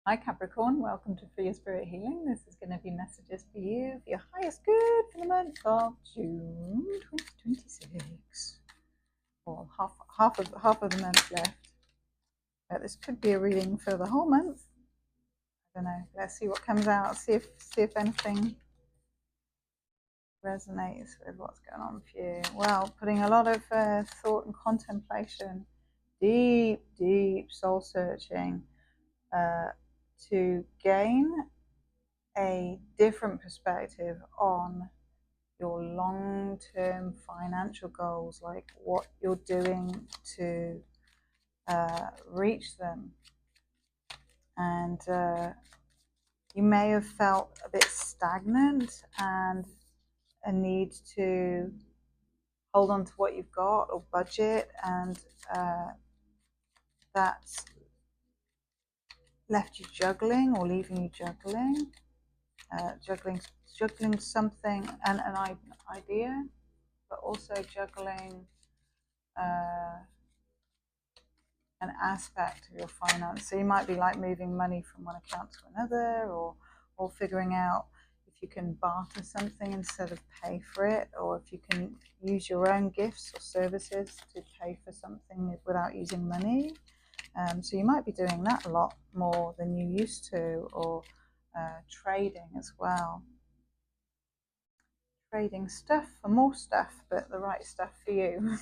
Hi Capricorn, welcome to For Your Spirit Healing. This is going to be messages for you, for your highest good for the month of June 2026. Well, half of the month left. But this could be a reading for the whole month. I don't know. Let's see what comes out. See if anything resonates with what's going on for you. Well, putting a lot of thought and contemplation, deep soul searching, to gain a different perspective on your long-term financial goals, like what you're doing to reach them. And you may have felt a bit stagnant and a need to hold on to what you've got or budget, and that's left you juggling or leaving you juggling. Juggling something and an idea, but also juggling an aspect of your finance. So you might be like moving money from one account to another, or figuring out if you can barter something instead of pay for it, or if you can use your own gifts or services to pay for something without using money. So you might be doing that a lot more than you used to, or trading as well. Trading stuff for more stuff, but the right stuff for you.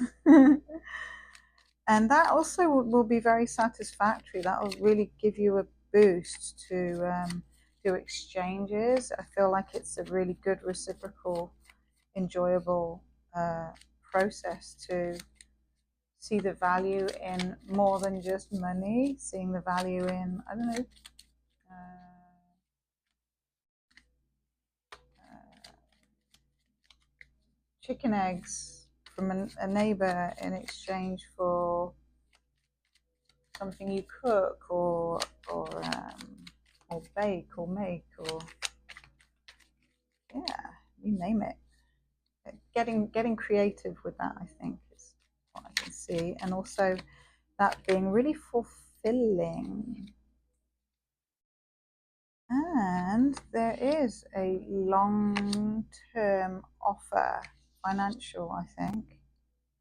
And that also will be very satisfactory. That will really give you a boost to do exchanges. I feel like it's a really good reciprocal, enjoyable process to see the value in more than just money, seeing the value in, I don't know, chicken eggs from a neighbor in exchange for something you cook or bake or make, or yeah, you name it. Getting creative with that, I think, is what I can see, and also that being really fulfilling. And there is a long-term offer, financial, I think,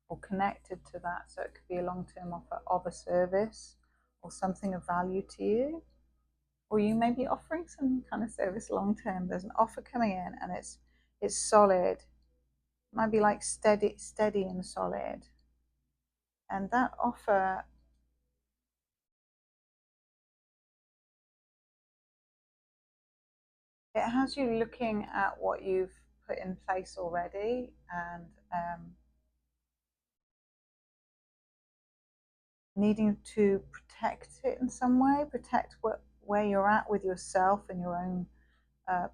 or connected to that. So it could be a long-term offer of a service or something of value to you, or you may be offering some kind of service long-term. There's an offer coming in, and it's solid. It might be like steady and solid. And that offer, it has you looking at what you've put in place already, and needing to protect it in some way, protect where you're at with yourself and your own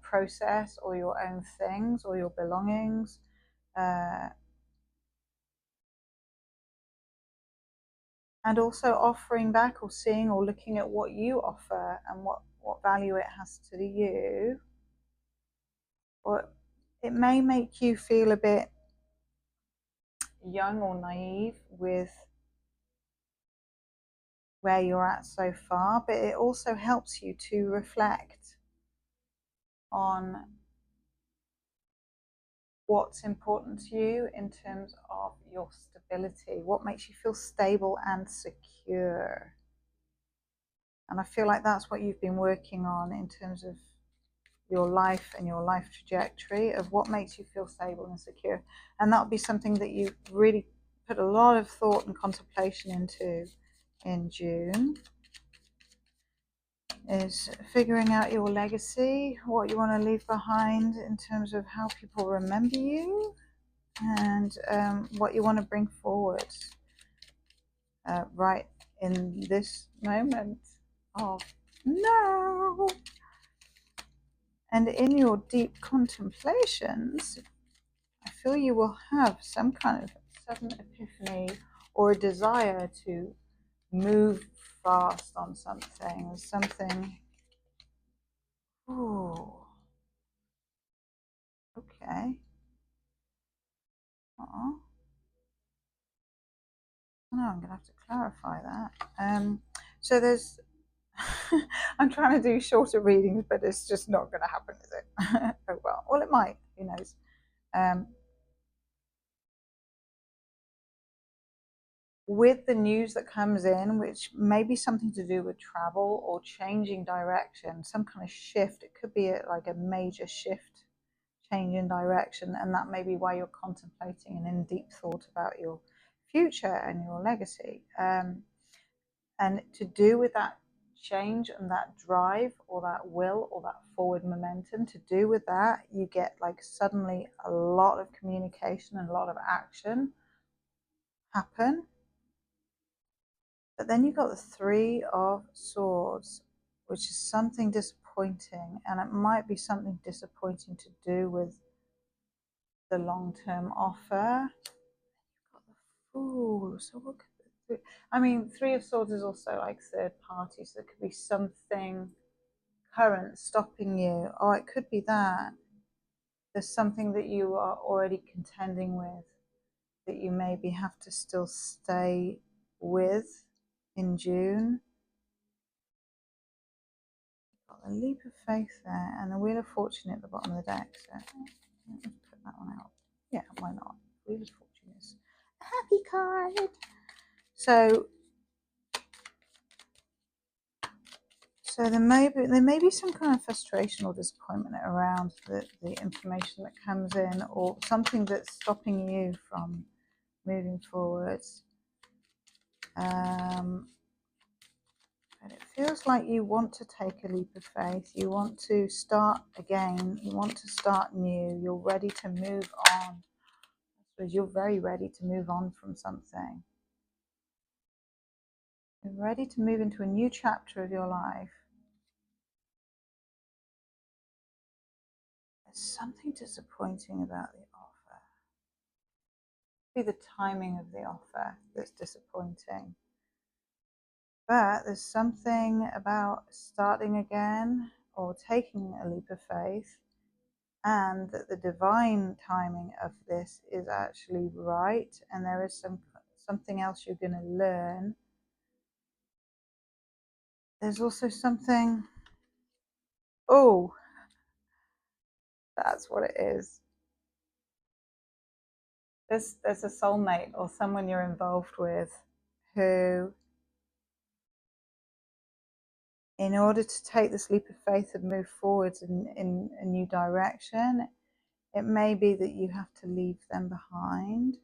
process, or your own things, or your belongings. And also offering back, or seeing or looking at what you offer and what value it has to you. Or it may make you feel a bit young or naive with where you're at so far, but it also helps you to reflect on what's important to you in terms of your stability, what makes you feel stable and secure. And I feel like that's what you've been working on in terms of your life and your life trajectory, of what makes you feel stable and secure. And that'll be something that you really put a lot of thought and contemplation into in June, is figuring out your legacy, what you want to leave behind in terms of how people remember you, and what you want to bring forward right in this moment of now. And in your deep contemplations, I feel you will have some kind of sudden epiphany or a desire to move fast on something, or something. Ooh. Okay. Oh, I'm going to have to clarify that. So there's I'm trying to do shorter readings, but it's just not going to happen, is it? Oh well. Well, it might. Who knows? With the news that comes in, which may be something to do with travel or changing direction, some kind of shift. It could be like a major shift, change in direction, and that may be why you're contemplating and in deep thought about your future and your legacy. And to do with that change and that drive or that will or that forward momentum, to do with that, you get like suddenly a lot of communication and a lot of action happen. But then you've got the Three of Swords, which is something disappointing, and it might be something disappointing to do with the long-term offer. You've got the Fool. So what could I mean, Three of Swords is also like third party, so there could be something current stopping you. Or it could be that there's something that you are already contending with that you maybe have to still stay with in June. Got the Leap of Faith there and the Wheel of Fortune at the bottom of the deck. So let's put that one out. Yeah, why not? Wheel of Fortune is a happy card. So there may be some kind of frustration or disappointment around the information that comes in, or something that's stopping you from moving forwards. But it feels like you want to take a leap of faith. You want to start again. You want to start new. You're ready to move on. I suppose you're very ready to move on from something. You're ready to move into a new chapter of your life. There's something disappointing about the offer. Maybe the timing of the offer that's disappointing. But there's something about starting again or taking a leap of faith, and that the divine timing of this is actually right, and there is something else you're going to learn. There's also something, oh, that's what it is. There's a soulmate or someone you're involved with who, in order to take this leap of faith and move forward in a new direction, it may be that you have to leave them behind.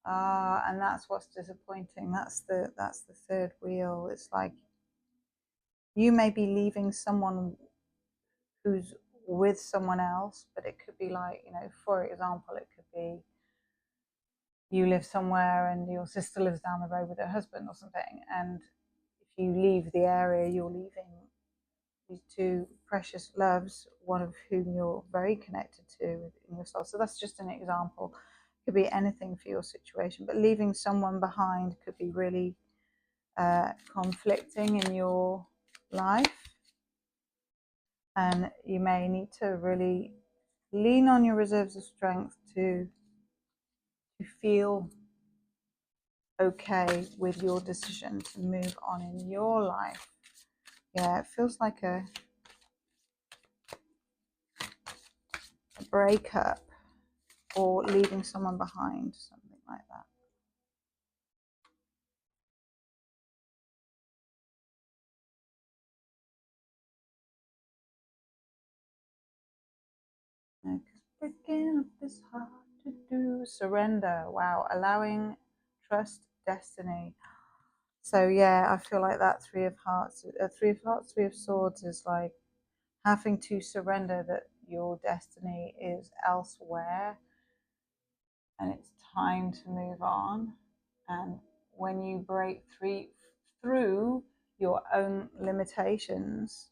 And that's what's disappointing. That's the third wheel. It's like you may be leaving someone who's with someone else, but it could be like, for example, it could be you live somewhere and your sister lives down the road with her husband or something, and if you leave the area, you're leaving these two precious loves, one of whom you're very connected to in yourself. So that's just an example. It could be anything for your situation, but leaving someone behind could be really conflicting in your life, and you may need to really lean on your reserves of strength to feel okay with your decision to move on in your life. Yeah, it feels like a breakup or leaving someone behind, something like that. Because breaking up is hard to do. Surrender. Wow. Allowing, trust, destiny. So yeah, I feel like that Three of Hearts, Three of Swords is like having to surrender that your destiny is elsewhere and it's time to move on. And when you break through your own limitations,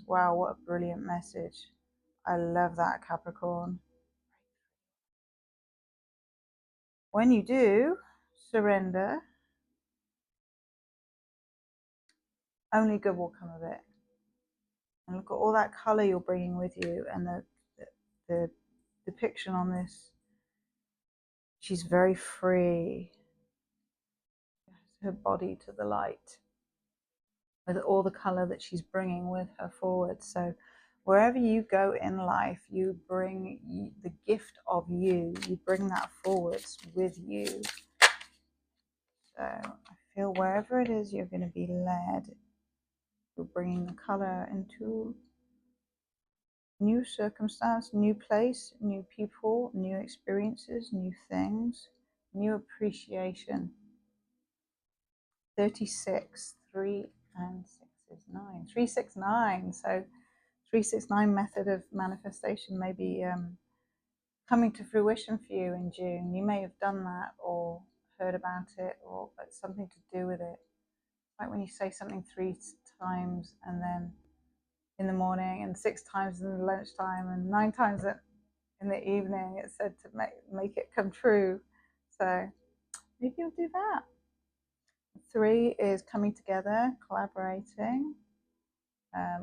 wow, what a brilliant message. I love that, Capricorn. When you do surrender, only good will come of it. And look at all that color you're bringing with you, and the depiction on this. She's very free. her body to the light with all the color that she's bringing with her forward. So wherever you go in life, you bring the gift of you bring that forwards with you. So I feel wherever it is you're going to be led, you're bringing the color into new circumstance, new place, new people, new experiences, new things, new appreciation. 36, 3 and 6 is 9. 369. So 369 method of manifestation may be coming to fruition for you in June. You may have done that or heard about it, or it's something to do with it. Like when you say something 3 times and then in the morning, and 6 times in the lunchtime, and 9 times in the evening, it's said to make it come true. So maybe you'll do that. 3 is coming together, collaborating,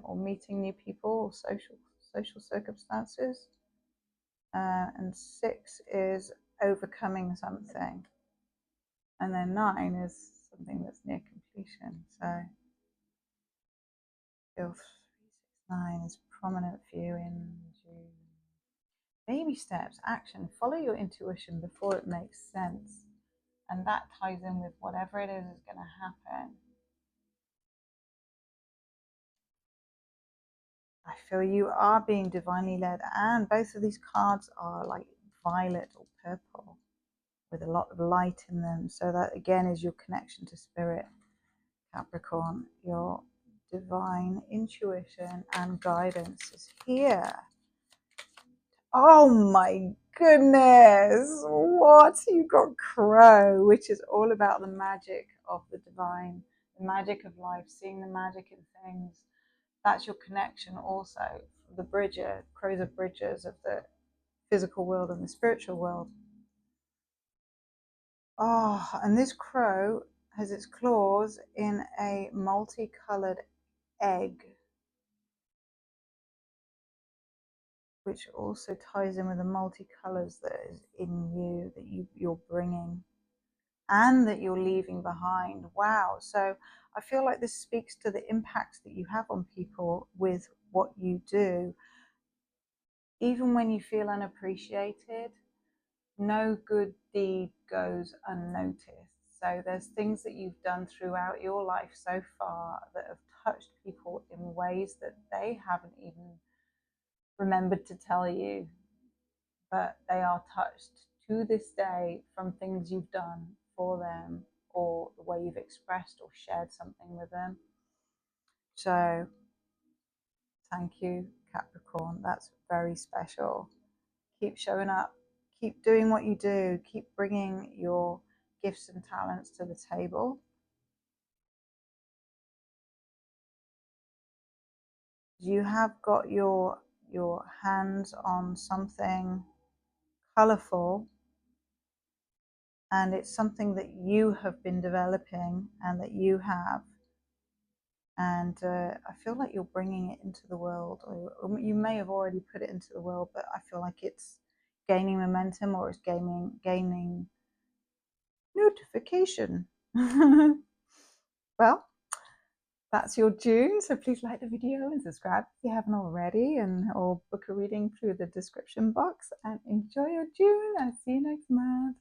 or meeting new people or social circumstances. And 6 is overcoming something. And then 9 is something that's near completion. So feel 369 is prominent for you in June. Baby steps, action. Follow your intuition before it makes sense. And that ties in with whatever it is going to happen. I feel you are being divinely led, and both of these cards are like violet or purple with a lot of light in them. So that again is your connection to spirit, Capricorn. Your divine intuition and guidance is here. Oh my goodness, what? You got Crow, which is all about the magic of the divine, the magic of life, seeing the magic in things. That's your connection also. The bridger, crows are bridges of the physical world and the spiritual world. Oh, and this crow has its claws in a multicolored egg, which also ties in with the multicolors that is in you, that you're bringing and that you're leaving behind. Wow. So I feel like this speaks to the impact that you have on people with what you do. Even when you feel unappreciated, no good deed goes unnoticed. So there's things that you've done throughout your life so far that have touched people in ways that they haven't even remembered to tell you, but they are touched to this day from things you've done for them or the way you've expressed or shared something with them. So thank you, Capricorn. That's very special. Keep showing up. Keep doing what you do. Keep bringing your gifts and talents to the table. You have got your hands on something colorful, and it's something that you have been developing and that you have. And I feel like you're bringing it into the world, or you may have already put it into the world, but I feel like it's gaining momentum, or it's gaining notification. Well, that's your June, so please like the video and subscribe if you haven't already, or book a reading through the description box, and enjoy your June. I'll see you next month.